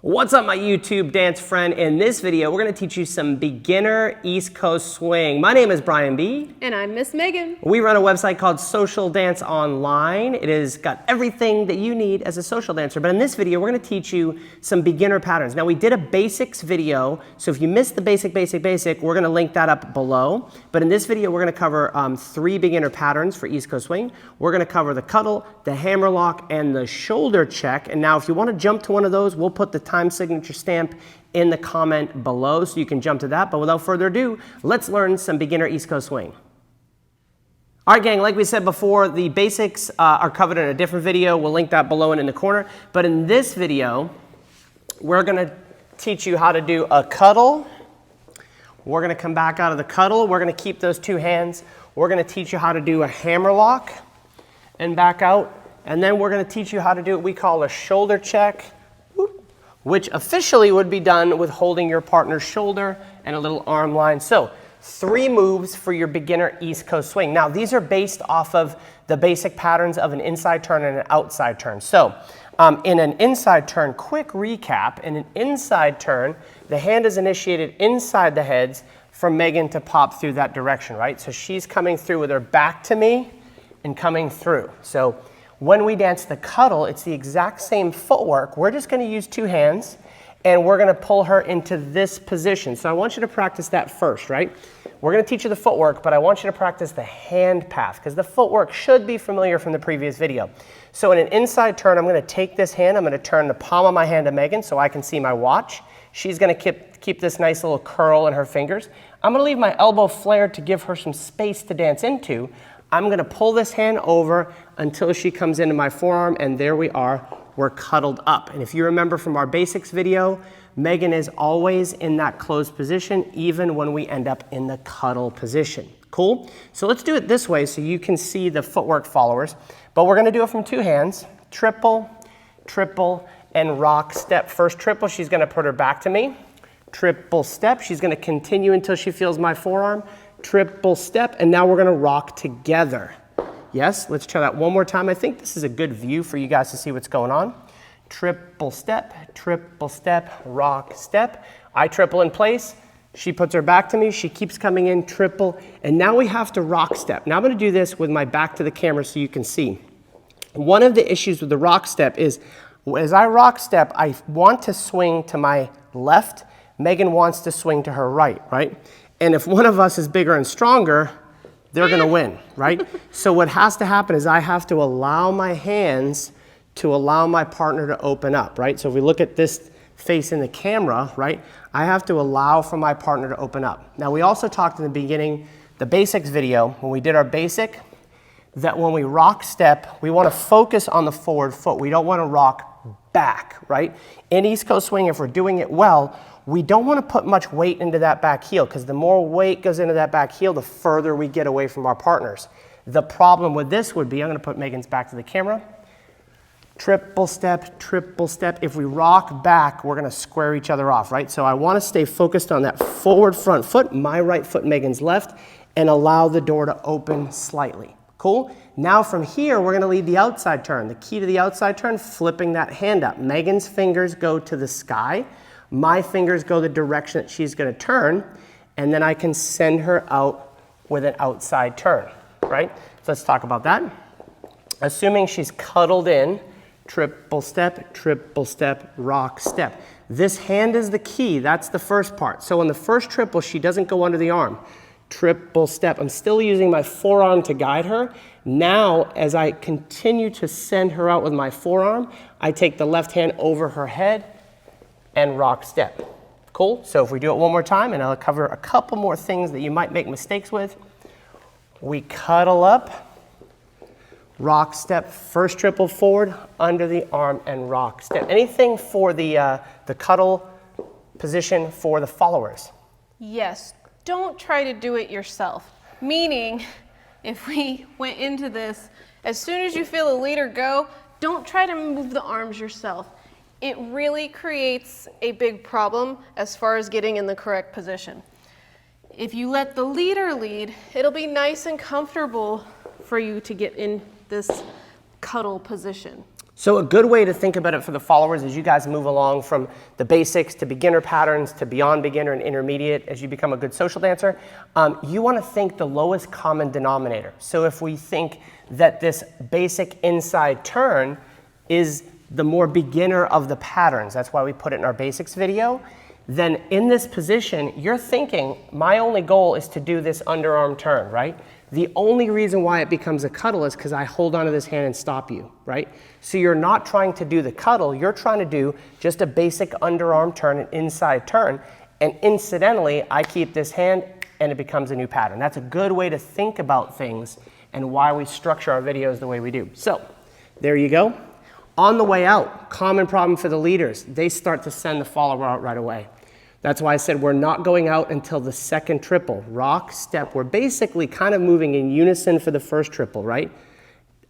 What's up, my YouTube dance friend? In this video, we're going to teach you some beginner East Coast swing. My name is Brian B. And I'm Miss Megan. We run a website called Social Dance Online. It has got everything that you need as a social dancer. But in this video, we're going to teach you some beginner patterns. Now, we did a basics video, so if you missed the basic, we're going to link that up below. But in this video, we're going to cover 3 beginner patterns for East Coast swing. We're going to cover the cuddle, the hammer lock, and the shoulder check. And now, if you want to jump to one of those, we'll put the time signature stamp in the comment below so you can jump to that. But without further ado, let's learn some beginner East Coast swing. All right, gang, like we said before, the basics are covered in a different video. We'll link that below and in the corner. But in this video, we're going to teach you how to do a cuddle. We're going to come back out of the cuddle. We're going to keep those 2 hands. We're going to teach you how to do a hammer lock and back out. And then we're going to teach you how to do what we call a shoulder check, which officially would be done with holding your partner's shoulder and a little arm line. So 3 moves for your beginner East Coast swing. Now, these are based off of the basic patterns of an inside turn and an outside turn. So in an inside turn, quick recap, in an inside turn, the hand is initiated inside the heads for Megan to pop through that direction, right? So she's coming through with her back to me and coming through. So when we dance the cuddle, it's the exact same footwork. We're just going to use 2 hands, and we're going to pull her into this position. So I want you to practice that first, right? We're going to teach you the footwork, but I want you to practice the hand path, because the footwork should be familiar from the previous video. So in an inside turn, I'm going to take this hand. I'm going to turn the palm of my hand to Megan so I can see my watch. She's going to keep this nice little curl in her fingers. I'm going to leave my elbow flared to give her some space to dance into. I'm going to pull this hand over until she comes into my forearm, and there we are. We're cuddled up. And if you remember from our basics video, Megan is always in that closed position, even when we end up in the cuddle position. Cool? So let's do it this way so you can see the footwork followers. But we're going to do it from 2 hands. Triple, triple, and rock step. First triple, she's going to put her back to me. Triple step. She's going to continue until she feels my forearm. Triple step, and now we're going to rock together. Yes, let's try that one more time. I think this is a good view for you guys to see what's going on. Triple step, rock step. I triple in place. She puts her back to me. She keeps coming in, triple, and now we have to rock step. Now I'm going to do this with my back to the camera so you can see. One of the issues with the rock step is as I rock step, I want to swing to my left. Megan wants to swing to her right, right? And if one of us is bigger and stronger, they're going to win, right? So what has to happen is I have to allow my hands to allow my partner to open up, right? So if we look at this face in the camera, right, I have to allow for my partner to open up. Now, we also talked in the beginning, the basics video, when we did our basic, that when we rock step, we want to focus on the forward foot. We don't want to rock back, right? In East Coast swing, if we're doing it well, we don't want to put much weight into that back heel, because the more weight goes into that back heel, the further we get away from our partners. The problem with this would be, I'm going to put Megan's back to the camera. Triple step, triple step. If we rock back, we're going to square each other off, right? So I want to stay focused on that forward front foot, my right foot, Megan's left, and allow the door to open slightly. Cool? Now from here, we're going to lead the outside turn. The key to the outside turn, flipping that hand up. Megan's fingers go to the sky. My fingers go the direction that she's going to turn, and then I can send her out with an outside turn, right? So let's talk about that. Assuming she's cuddled in, triple step, rock step. This hand is the key. That's the first part. So in the first triple, she doesn't go under the arm. Triple step. I'm still using my forearm to guide her. Now, as I continue to send her out with my forearm, I take the left hand over her head and rock step. Cool? So if we do it one more time, and I'll cover a couple more things that you might make mistakes with. We cuddle up, rock step, first triple forward, under the arm, and rock step. Anything for the cuddle position for the followers? Yes, don't try to do it yourself. Meaning, if we went into this, as soon as you feel a leader go, don't try to move the arms yourself. It really creates a big problem as far as getting in the correct position. If you let the leader lead, it'll be nice and comfortable for you to get in this cuddle position. So a good way to think about it for the followers as you guys move along from the basics to beginner patterns to beyond beginner and intermediate as you become a good social dancer, you want to think the lowest common denominator. So if we think that this basic inside turn is the more beginner of the patterns, that's why we put it in our basics video, then in this position, you're thinking, my only goal is to do this underarm turn, right? The only reason why it becomes a cuddle is because I hold onto this hand and stop you, right? So you're not trying to do the cuddle, you're trying to do just a basic underarm turn, an inside turn, and incidentally, I keep this hand and it becomes a new pattern. That's a good way to think about things and why we structure our videos the way we do. So, there you go. On the way out, common problem for the leaders, they start to send the follower out right away. That's why I said we're not going out until the second triple. Rock, step. We're basically kind of moving in unison for the first triple, right?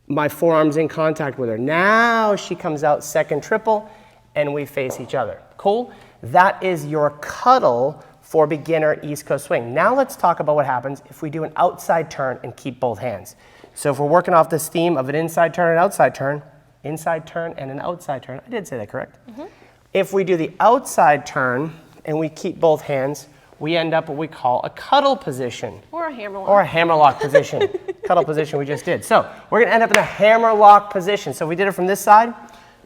My forearm's in contact with her. Now she comes out second triple, and we face each other. Cool? That is your cuddle for beginner East Coast swing. Now let's talk about what happens if we do an outside turn and keep both hands. So if we're working off this theme of an inside turn and outside turn and an outside turn. I did say that correct. Mm-hmm. If we do the outside turn and we keep both hands, we end up what we call a cuddle position. Or a hammerlock. Or a hammerlock position. Cuddle position we just did. So we're going to end up in a hammerlock position. So we did it from this side.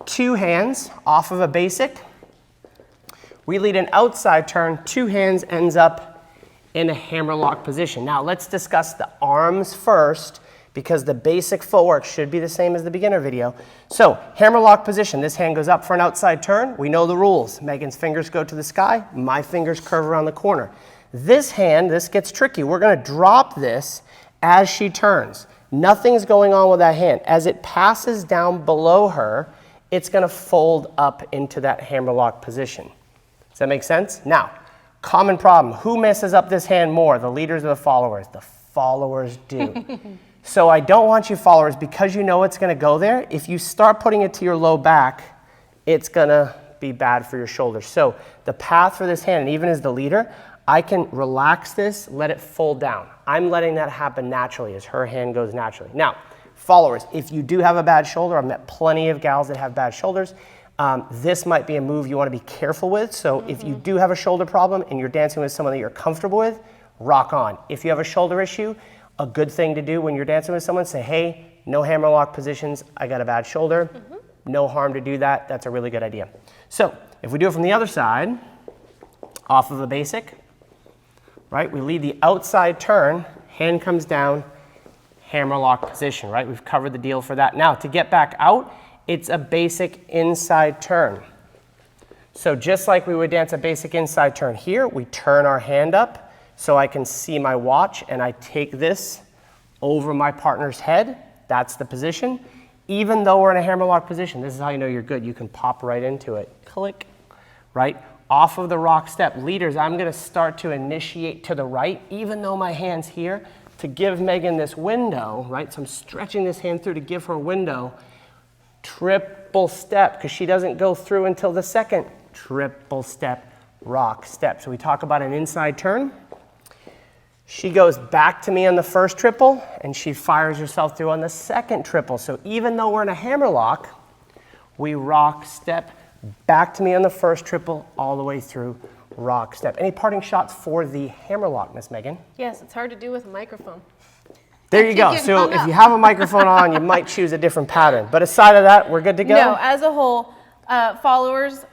2 hands off of a basic. We lead an outside turn. 2 hands ends up in a hammerlock position. Now let's discuss the arms first, because the basic footwork should be the same as the beginner video. So, hammerlock position. This hand goes up for an outside turn. We know the rules. Megan's fingers go to the sky. My fingers curve around the corner. This hand, this gets tricky. We're going to drop this as she turns. Nothing's going on with that hand. As it passes down below her, it's going to fold up into that hammerlock position. Does that make sense? Now, common problem. Who messes up this hand more, the leaders or the followers? The followers do. So I don't want you followers, because you know it's going to go there, if you start putting it to your low back, it's going to be bad for your shoulders. So the path for this hand, and even as the leader, I can relax this, let it fold down. I'm letting that happen naturally as her hand goes naturally. Now, followers, if you do have a bad shoulder, I've met plenty of gals that have bad shoulders, this might be a move you want to be careful with. So if you do have a shoulder problem and you're dancing with someone that you're comfortable with, rock on. If you have a shoulder issue, a good thing to do when you're dancing with someone, say, hey, no hammerlock positions, I got a bad shoulder. No harm to do that. That's a really good idea. So if we do it from the other side, off of a basic, right? We lead the outside turn, hand comes down, hammerlock position, right? We've covered the deal for that. Now to get back out, it's a basic inside turn. So just like we would dance a basic inside turn here, we turn our hand up so I can see my watch, and I take this over my partner's head. That's the position. Even though we're in a hammerlock position, this is how you know you're good. You can pop right into it. Click, right? Off of the rock step. Leaders, I'm going to start to initiate to the right, even though my hand's here, to give Megan this window, right? So I'm stretching this hand through to give her window. Triple step, because she doesn't go through until the second. Triple step, rock step. So we talk about an inside turn. She goes back to me on the first triple, and she fires herself through on the second triple. So even though we're in a hammerlock, we rock step back to me on the first triple, all the way through rock step. Any parting shots for the hammerlock, Miss Megan? Yes, it's hard to do with a microphone. There you go. So if you have a microphone on, you might choose a different pattern. But aside of that, we're good to go? No, as a whole, followers,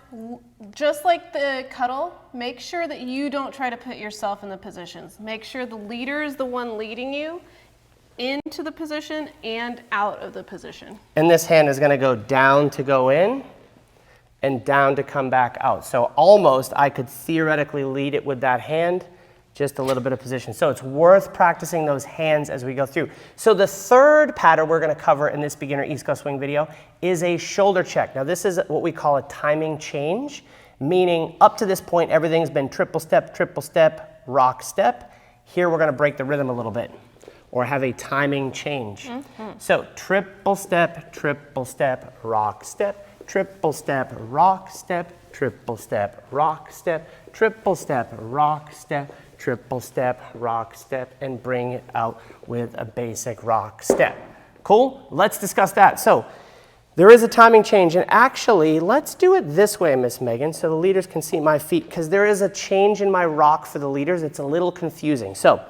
just like the cuddle, make sure that you don't try to put yourself in the positions. Make sure the leader is the one leading you into the position and out of the position. And this hand is going to go down to go in and down to come back out. So almost I could theoretically lead it with that hand, just a little bit of position. So it's worth practicing those hands as we go through. So the third pattern we're going to cover in this beginner East Coast swing video is a shoulder check. Now this is what we call a timing change, meaning up to this point everything's been triple step, rock step. Here we're going to break the rhythm a little bit, or have a timing change. So triple step, rock step, triple step, rock step, triple step, rock step, triple step, rock step, triple step, rock step, and bring it out with a basic rock step. Cool? Let's discuss that. So There is a timing change, and actually, let's do it this way, Miss Megan, so the leaders can see my feet, because there is a change in my rock for the leaders. It's a little confusing. So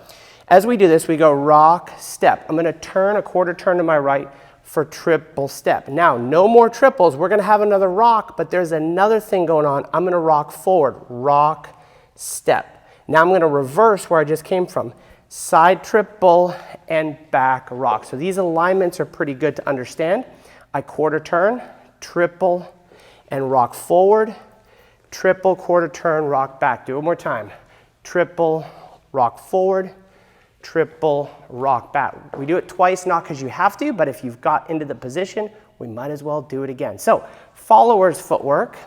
as we do this, we go rock, step. I'm going to turn a quarter turn to my right for triple step. Now, no more triples. We're going to have another rock, but there's another thing going on. I'm going to rock forward, rock, step. Now I'm going to reverse where I just came from. Side triple and back rock. So these alignments are pretty good to understand. I quarter turn, triple, and rock forward, triple, quarter turn, rock back. Do it one more time. Triple, rock forward, triple, rock back. We do it twice, not because you have to, but if you've got into the position, we might as well do it again. So followers footwork.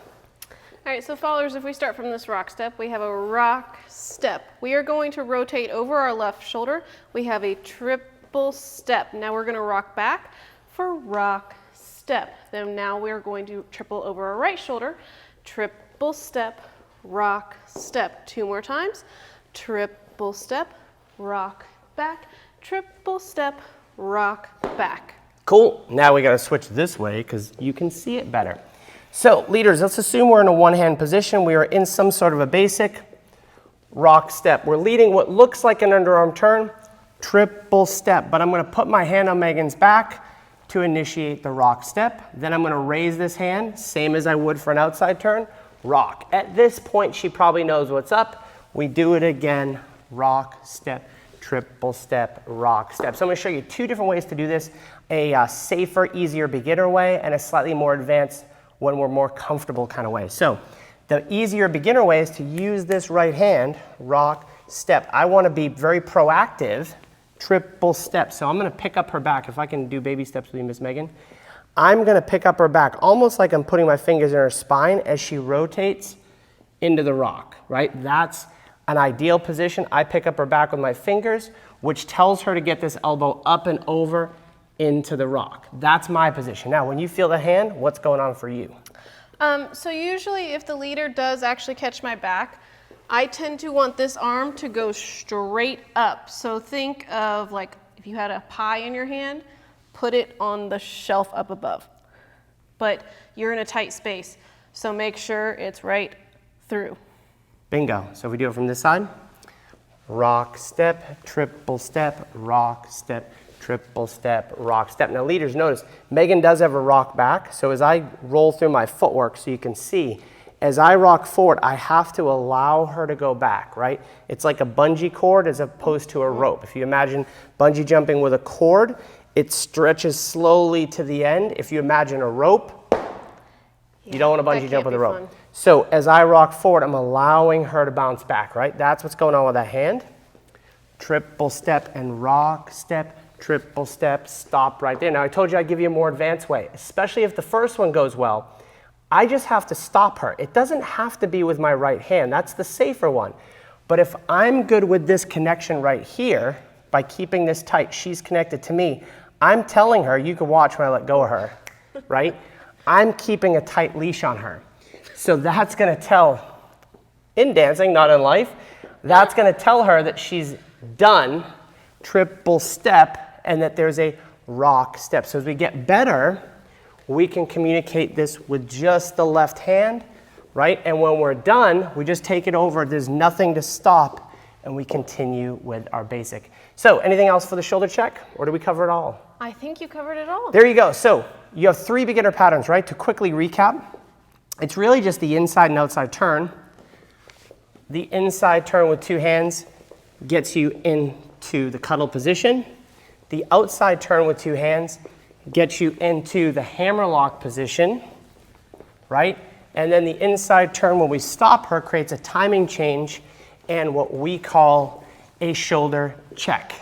All right, so followers, if we start from this rock step, we have a rock step. We are going to rotate over our left shoulder. We have a triple step. Now we're going to rock back for rock step. Then now we're going to triple over our right shoulder, triple step, rock step. 2 more times, triple step, rock back, triple step, rock back. Cool. Now we got to switch this way because you can see it better. So leaders, let's assume we're in a one-hand position. We are in some sort of a basic rock step. We're leading what looks like an underarm turn, triple step, but I'm going to put my hand on Megan's back to initiate the rock step. Then I'm going to raise this hand, same as I would for an outside turn, rock. At this point, she probably knows what's up. We do it again, rock, step, triple step, rock, step. So I'm going to show you 2 different ways to do this, a safer, easier beginner way and a slightly more advanced when we're more comfortable kind of way. So the easier beginner way is to use this right hand, rock, step. I want to be very proactive, triple step. So I'm going to pick up her back. If I can do baby steps with you, Miss Megan. I'm going to pick up her back, almost like I'm putting my fingers in her spine as she rotates into the rock, right? That's an ideal position. I pick up her back with my fingers, which tells her to get this elbow up and over into the rock. That's my position. Now, when you feel the hand, what's going on for you? So usually if the leader does actually catch my back, I tend to want this arm to go straight up. So think of like if you had a pie in your hand, put it on the shelf up above. But you're in a tight space, so make sure it's right through. Bingo. So if we do it from this side, rock, step, triple step, rock, step, triple step, rock, step. Now leaders, notice Megan does have a rock back, so as I roll through my footwork so you can see, as I rock forward, I have to allow her to go back, right? It's like a bungee cord as opposed to a rope. If you imagine bungee jumping with a cord, it stretches slowly to the end. If you imagine a rope, you don't want to bungee jump with a rope. Fun. So as I rock forward, I'm allowing her to bounce back, right? That's what's going on with that hand. Triple step and rock, step, triple step, stop right there. Now I told you I'd give you a more advanced way, especially if the first one goes well. I just have to stop her. It doesn't have to be with my right hand. That's the safer one. But if I'm good with this connection right here, by keeping this tight, she's connected to me, I'm telling her, you can watch when I let go of her, right? I'm keeping a tight leash on her. So that's going to tell, in dancing, not in life, that's going to tell her that she's done triple step and that there's a rock step. So as we get better, we can communicate this with just the left hand, right? And when we're done, we just take it over. There's nothing to stop, and we continue with our basic. So anything else for the shoulder check, or do we cover it all? I think you covered it all. There you go. So you have 3 beginner patterns, right? To quickly recap, it's really just the inside and outside turn. The inside turn with 2 hands gets you into the cuddle position. The outside turn with 2 hands gets you into the hammerlock position, right? And then the inside turn when we stop her creates a timing change and what we call a shoulder check.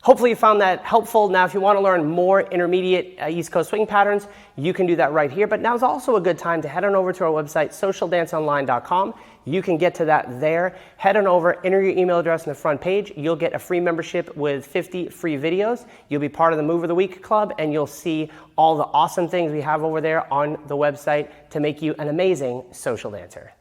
Hopefully you found that helpful. Now if you want to learn more intermediate East Coast swing patterns, you can do that right here. But now's also a good time to head on over to our website, socialdanceonline.com. You can get to that there. Head on over, enter your email address on the front page. You'll get a free membership with 50 free videos. You'll be part of the Move of the Week Club, and you'll see all the awesome things we have over there on the website to make you an amazing social dancer.